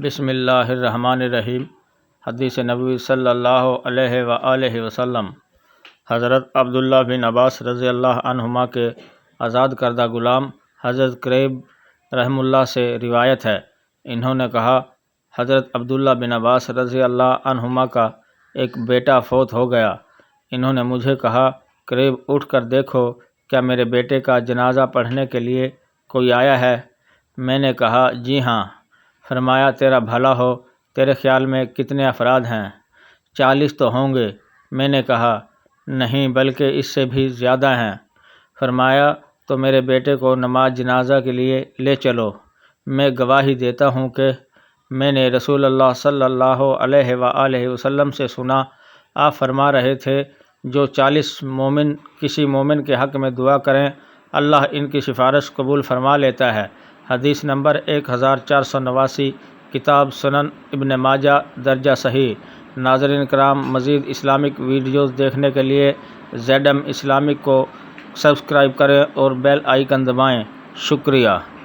بسم اللہ الرحمن الرحیم۔ حدیث نبوی صلی اللہ علیہ وآلہ وسلم۔ حضرت عبداللہ بن عباس رضی اللہ عنہما کے آزاد کردہ غلام حضرت قریب رحمہ اللہ سے روایت ہے، انہوں نے کہا، حضرت عبداللہ بن عباس رضی اللہ عنہما کا ایک بیٹا فوت ہو گیا۔ انہوں نے مجھے کہا، قریب اٹھ کر دیکھو، کیا میرے بیٹے کا جنازہ پڑھنے کے لیے کوئی آیا ہے؟ میں نے کہا، جی ہاں۔ فرمایا، تیرا بھلا ہو، تیرے خیال میں کتنے افراد ہیں؟ 40 تو ہوں گے۔ میں نے کہا، نہیں بلکہ اس سے بھی زیادہ ہیں۔ فرمایا، تو میرے بیٹے کو نماز جنازہ کے لیے لے چلو۔ میں گواہی دیتا ہوں کہ میں نے رسول اللہ صلی اللہ علیہ وآلہ وسلم سے سنا، آپ فرما رہے تھے، جو 40 مومن کسی مومن کے حق میں دعا کریں، اللہ ان کی سفارش قبول فرما لیتا ہے۔ حدیث نمبر 1489، کتاب سنن ابن ماجہ، درجہ صحیح۔ ناظرین کرام، مزید اسلامک ویڈیوز دیکھنے کے لیے ZM اسلامک کو سبسکرائب کریں اور بیل آئیکن دبائیں۔ شکریہ۔